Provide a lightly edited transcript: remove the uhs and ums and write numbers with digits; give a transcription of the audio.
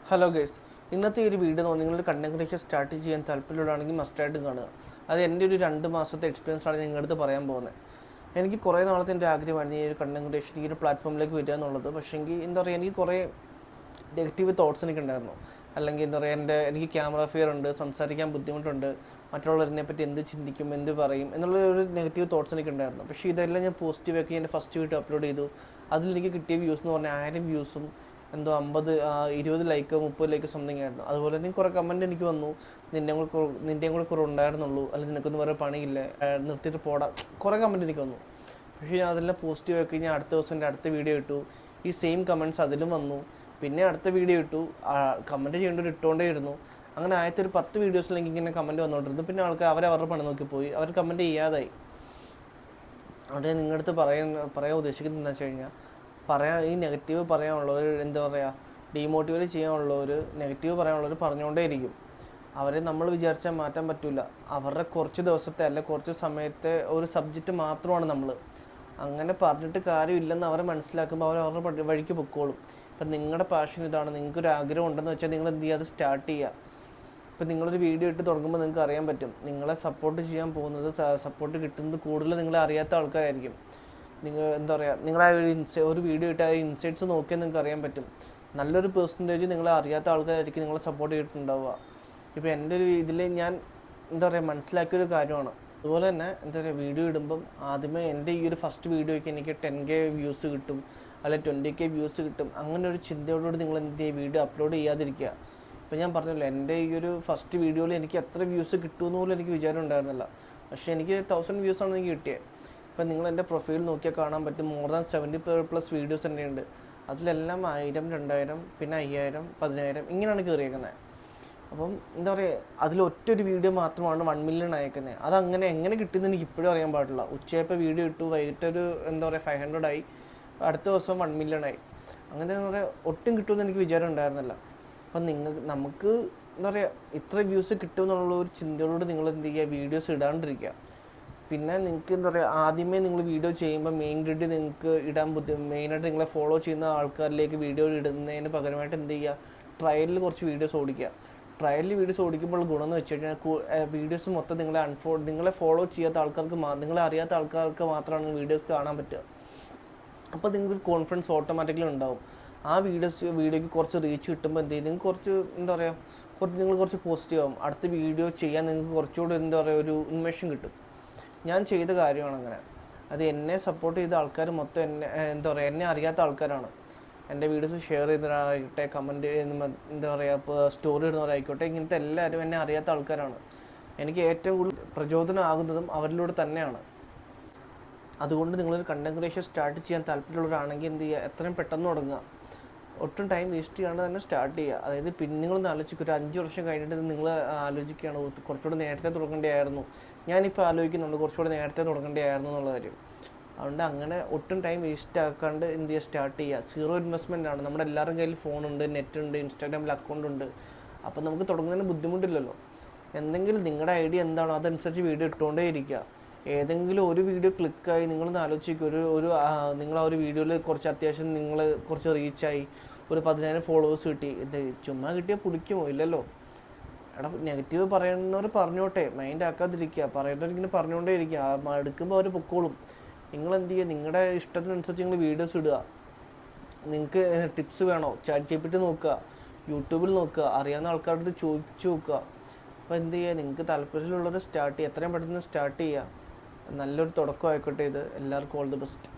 Hello guys, ഇന്നത്തെ ഒരു video നിങ്ങൾ കണ്ടന്റ് ക്രിയേഷൻ സ്റ്റാർട്ട് ചെയ്യാൻ താല്പര്യമുള്ളതാണെങ്കിൽ മസ്റ്റായിട്ട് കാണുക. അത് എൻ്റെ ഒരു 2 മാസത്തെ എക്സ്പീരിയൻസ് ആണ് നിങ്ങളുടെ അടുത്ത് പറയാൻ പോകുന്നത്. എനിക്ക് കുറേ നാളത്തെ എൻ്റെ ആഗ്രഹമായിരുന്നു ഈ ഒരു കണ്ടന്റ് ക്രിയേഷൻ ഈ ഒരു പ്ലാറ്റ്ഫോമിലേക്ക് വരിക എന്നുള്ളത്. പക്ഷേങ്കിൽ എന്താ പറയുക, എനിക്ക് കുറേ നെഗറ്റീവ് തോട്ട്സ് എനിക്കുണ്ടായിരുന്നു. അല്ലെങ്കിൽ എന്താ പറയുക, എനിക്ക് ക്യാമറ ഫിയർ ഉണ്ട്, സംസാരിക്കാൻ ബുദ്ധിമുട്ടുണ്ട്, മറ്റുള്ളവരെ പറ്റി എന്ത് ചിന്തിക്കും, എന്ത് പറയും എന്നുള്ള ഒരു നെഗറ്റീവ് തോട്ട്സ് എനിക്കുണ്ടായിരുന്നു. പക്ഷേ ഇതെല്ലാം ഞാൻ പോസിറ്റീവാക്കി എൻ്റെ ഫസ്റ്റ് വീഡിയോ അപ്ലോഡ് ചെയ്തു. അതിലെനിക്ക് കിട്ടിയ വ്യൂസ് എന്ന് പറഞ്ഞാൽ 1000 വ്യൂസും എന്തോ 20 ലൈക്ക് 30 ലൈക്ക് സംതിങ് ആയിരുന്നു. അതുപോലെ തന്നെ കുറേ കമൻറ്റ് എനിക്ക് വന്നു, നിൻ്റെയും കൂടെ കുറവ് ഉണ്ടായിരുന്നുള്ളൂ, അല്ലെങ്കിൽ നിനക്കൊന്നും വേറെ പണിയില്ല, നിർത്തിയിട്ട് പോടാ, കുറേ കമൻറ്റ് എനിക്ക് വന്നു. പക്ഷേ ഞാൻ അതെല്ലാം പോസിറ്റീവ് ആക്കി ഞാൻ അടുത്ത ദിവസം എൻ്റെ അടുത്ത വീഡിയോ ഇട്ടു. ഈ സെയിം കമൻറ്റ്സ് അതിലും വന്നു. പിന്നെ അടുത്ത വീഡിയോ ഇട്ടു, കമൻറ്റ് ചെയ്യേണ്ടവർ ഇട്ടുകൊണ്ടേ ഇരുന്നു. അങ്ങനെ ആദ്യത്തെ ഒരു 10 വീഡിയോസിലേക്ക് ഇങ്ങനെ കമൻറ്റ് വന്നുകൊണ്ടിരുന്നു. പിന്നെ ആൾക്കാർ അവരവരുടെ പണി നോക്കി പോയി, അവർ കമൻറ്റ് ചെയ്യാതായി. അവിടെ നിങ്ങളുടെ അടുത്ത് പറയാൻ ഉദ്ദേശിക്കുന്നത് എന്താ വെച്ച് കഴിഞ്ഞാൽ, ഈ നെഗറ്റീവ് പറയാനുള്ളവർ, എന്താ പറയുക, ഡീമോട്ടിവേറ്റ് ചെയ്യാനുള്ളവർ, നെഗറ്റീവ് പറയാനുള്ളവർ പറഞ്ഞുകൊണ്ടേ ഇരിക്കും. അവരെ നമ്മൾ വിചാരിച്ചാൽ മാറ്റാൻ പറ്റില്ല. അവരുടെ കുറച്ച് ദിവസത്തെ അല്ല കുറച്ച് സമയത്തെ ഒരു സബ്ജക്റ്റ് മാത്രമാണ് നമ്മൾ. അങ്ങനെ പറഞ്ഞിട്ട് കാര്യമില്ലെന്ന് അവരെ മനസ്സിലാക്കുമ്പോൾ അവരുടെ വഴിക്ക് പൊക്കോളും. ഇപ്പം നിങ്ങളുടെ പാഷൻ ഇതാണ്, നിങ്ങൾക്കൊരു ആഗ്രഹം ഉണ്ടെന്ന് വെച്ചാൽ നിങ്ങൾ എന്ത് ചെയ്യുക, അത് സ്റ്റാർട്ട് ചെയ്യുക. ഇപ്പം നിങ്ങളൊരു വീഡിയോ ഇട്ട് തുടങ്ങുമ്പോൾ നിങ്ങൾക്ക് അറിയാൻ പറ്റും, നിങ്ങളെ സപ്പോർട്ട് ചെയ്യാൻ പോകുന്നത്, സപ്പോർട്ട് കിട്ടുന്നത് കൂടുതൽ നിങ്ങളെ അറിയാത്ത ആൾക്കാരായിരിക്കും. നിങ്ങൾ എന്താ പറയുക, നിങ്ങളെ ഒരു വീഡിയോ ഇട്ട് ആ ഇൻസൈറ്റ്സ് നോക്കിയാൽ നിങ്ങൾക്ക് അറിയാൻ പറ്റും. നല്ലൊരു പെർസെൻറ്റേജ് നിങ്ങളെ അറിയാത്ത ആൾക്കാരായിരിക്കും നിങ്ങളെ സപ്പോർട്ട് ചെയ്തിട്ടുണ്ടാവുക. ഇപ്പോൾ എൻ്റെ ഒരു ഇതിൽ ഞാൻ എന്താ പറയുക മനസ്സിലാക്കിയൊരു കാര്യമാണ്. അതുപോലെ തന്നെ എന്താ പറയുക, വീഡിയോ ഇടുമ്പം ആദ്യമേ എൻ്റെ ഈ ഒരു ഫസ്റ്റ് വീഡിയോയ്ക്ക് എനിക്ക് 10K വ്യൂസ് കിട്ടും, അല്ലെങ്കിൽ 20K വ്യൂസ് കിട്ടും, അങ്ങനെ ഒരു ചിന്തയോടുകൂടി നിങ്ങൾ എന്ത് ചെയ്യുക, വീഡിയോ അപ്ലോഡ് ചെയ്യാതിരിക്കുക. ഇപ്പോൾ ഞാൻ പറഞ്ഞല്ലോ, എൻ്റെ ഈ ഒരു ഫസ്റ്റ് വീഡിയോയിൽ എനിക്ക് എത്ര വ്യൂസ് കിട്ടുമെന്ന് പോലും എനിക്ക് വിചാരം ഉണ്ടായിരുന്നില്ല. പക്ഷേ എനിക്ക് 1000 വ്യൂസാണ് എനിക്ക് കിട്ടിയത്. ഇപ്പം നിങ്ങൾ എൻ്റെ പ്രൊഫൈൽ നോക്കിയാൽ കാണാൻ പറ്റും, മോർ ദാൻ 70+ വീഡിയോസ് തന്നെ ഉണ്ട്. അതിലെല്ലാം 1000, 2000, പിന്നെ 5000, 10000 ഇങ്ങനെയാണ് കയറിയേക്കുന്നത്. അപ്പം എന്താ പറയുക, അതിലൊറ്റൊരു വീഡിയോ മാത്രമാണ് 1 മില്യൺ അയക്കുന്നത്. അതങ്ങനെ എങ്ങനെ കിട്ടുമെന്ന് എനിക്ക് ഇപ്പോഴും അറിയാൻ പാടില്ല. ഉച്ചയായപ്പോൾ വീഡിയോ ഇട്ടു, വൈകിട്ടൊരു എന്താ പറയുക 500 ആയി, അടുത്ത ദിവസം 1 മില്യൺ ആയി. അങ്ങനെ എന്താ പറയുക, ഒട്ടും കിട്ടുമെന്ന് എനിക്ക് വിചാരം ഉണ്ടായിരുന്നില്ല. അപ്പം നമുക്ക് എന്താ പറയുക, ഇത്ര വ്യൂസ് കിട്ടുമെന്നുള്ള ഒരു ചിന്തയോട് നിങ്ങൾ എന്ത് ചെയ്യുക, വീഡിയോസ് ഇടാണ്ടിരിക്കുക. പിന്നെ നിങ്ങൾക്ക് എന്താ പറയുക, ആദ്യമേ നിങ്ങൾ വീഡിയോ ചെയ്യുമ്പോൾ മെയിൻ ഗ്രിഡ് നിങ്ങൾക്ക് ഇടാൻ മെയിനായിട്ട് നിങ്ങളെ ഫോളോ ചെയ്യുന്ന ആൾക്കാരിലേക്ക് വീഡിയോ ഇടുന്നതിന് പകരമായിട്ട് എന്ത് ചെയ്യുക, ട്രയലിൽ കുറച്ച് വീഡിയോസ് ഓടിക്കുക. ട്രയലിൽ വീഡിയോസ് ഓടിക്കുമ്പോൾ ഗുണം എന്ന് വെച്ച് കഴിഞ്ഞാൽ, വീഡിയോസ് മൊത്തം നിങ്ങളെ ഫോളോ ചെയ്യാത്ത ആൾക്കാർക്ക്, നിങ്ങളെ അറിയാത്ത ആൾക്കാർക്ക് മാത്രമാണ് വീഡിയോസ് കാണാൻ പറ്റുക. അപ്പോൾ നിങ്ങൾക്ക് കോൺഫിഡൻസ് ഓട്ടോമാറ്റിക്കലി ഉണ്ടാവും. ആ വീഡിയോയ്ക്ക് കുറച്ച് റീച്ച് കിട്ടുമ്പോൾ എന്ത് ചെയ്യും, നിങ്ങൾക്ക് കുറച്ച് എന്താ പറയുക, നിങ്ങൾ കുറച്ച് പോസിറ്റീവ് ആവും. അടുത്ത വീഡിയോ ചെയ്യാൻ നിങ്ങൾക്ക് കുറച്ചുകൂടി എന്താ പറയുക, ഒരു ഉന്മേഷം കിട്ടും. ഞാൻ ചെയ്ത കാര്യമാണ് അങ്ങനെ. അത് എന്നെ സപ്പോർട്ട് ചെയ്ത ആൾക്കാർ മൊത്തം എന്താ പറയുക, എന്നെ അറിയാത്ത ആൾക്കാരാണ്. എൻ്റെ വീഡിയോസ് ഷെയർ ചെയ്തവരായിക്കോട്ടെ, കമൻറ്റ് എന്താ പറയുക, സ്റ്റോറി ഇടുന്നവരായിക്കോട്ടെ, ഇങ്ങനത്തെ എല്ലാവരും എന്നെ അറിയാത്ത ആൾക്കാരാണ്. എനിക്ക് ഏറ്റവും കൂടുതൽ പ്രചോദനം ആകുന്നതും അവരിലൂടെ തന്നെയാണ്. അതുകൊണ്ട് നിങ്ങളൊരു കണ്ടന്റ് ക്രിയേഷൻ സ്റ്റാർട്ട് ചെയ്യാൻ താല്പര്യമുള്ളവരാണെങ്കിൽ എന്ത് ചെയ്യുക, എത്രയും പെട്ടെന്ന് തുടങ്ങുക. ഒട്ടും ടൈം വേസ്റ്റ് ചെയ്യാണ്ട് തന്നെ സ്റ്റാർട്ട് ചെയ്യുക. അതായത് പിന്നെ നിങ്ങളൊന്ന് ആലോചിക്കുക, ഒരു 5 വർഷം കഴിഞ്ഞിട്ട് നിങ്ങൾ ആലോചിക്കുകയാണ്, കുറച്ചുകൂടെ നേരത്തെ തുടങ്ങേണ്ടതായിരുന്നു. ഞാനിപ്പോൾ ആലോചിക്കുന്നുണ്ട്, കുറച്ചുകൂടെ നേരത്തെ തുടങ്ങേണ്ടതായിരുന്നു എന്നുള്ള കാര്യം. അതുകൊണ്ട് അങ്ങനെ ഒട്ടും ടൈം വേസ്റ്റ് ആക്കാണ്ട് എന്ത് ചെയ്യുക, സ്റ്റാർട്ട് ചെയ്യുക. 0 ഇൻവെസ്റ്റ്മെൻ്റ് ആണ്. നമ്മുടെ എല്ലാവരും കയ്യിൽ ഫോണുണ്ട്, നെറ്റുണ്ട്, ഇൻസ്റ്റാഗ്രാമിൽ അക്കൗണ്ട് ഉണ്ട്. അപ്പോൾ നമുക്ക് തുടങ്ങുന്നതിന് ബുദ്ധിമുട്ടില്ലല്ലോ. എന്തെങ്കിലും നിങ്ങളുടെ ഐഡിയ എന്താണോ അതനുസരിച്ച് വീഡിയോ ഇട്ടുകൊണ്ടേ ഇരിക്കുക. ഏതെങ്കിലും ഒരു വീഡിയോ ക്ലിക്കായി നിങ്ങളൊന്ന് ആലോചിക്കുക, നിങ്ങൾ ആ ഒരു വീഡിയോയിൽ കുറച്ച് അത്യാവശ്യം നിങ്ങൾ കുറച്ച് റീച്ചായി, ഒരു 10,000 ഫോളോവേഴ്സ് കിട്ടി. ഇത് ചുമ്മാ കിട്ടിയാൽ പിടിക്കുമോ? ഇല്ലല്ലോ. എടാ, നെഗറ്റീവ് പറയുന്നവർ പറഞ്ഞോട്ടെ, മൈൻഡ് ആക്കാതിരിക്കുക. പറയുന്നവരിങ്ങനെ പറഞ്ഞുകൊണ്ടേ ഇരിക്കുക. എടുക്കുമ്പോൾ അവർ പൊക്കോളും. നിങ്ങളെന്ത് ചെയ്യുക, നിങ്ങളുടെ ഇഷ്ടത്തിനനുസരിച്ച് നിങ്ങൾ വീഡിയോസ് ഇടുക. നിങ്ങൾക്ക് ടിപ്സ് വേണോ, ചാറ്റ് GPT നോക്കുക, യൂട്യൂബിൽ നോക്കുക, അറിയാവുന്ന ആൾക്കാരുടെ അടുത്ത് ചോദിച്ചു നോക്കുക. അപ്പോൾ എന്ത് ചെയ്യുക, നിങ്ങൾക്ക് താല്പര്യമുള്ളവർ സ്റ്റാർട്ട് ചെയ്യുക, എത്രയും പെട്ടെന്ന് സ്റ്റാർട്ട് ചെയ്യുക. നല്ലൊരു തുടക്കം ആയിക്കോട്ടെ ഇത്. എല്ലാവർക്കും ഓൾ ദി ബെസ്റ്റ്.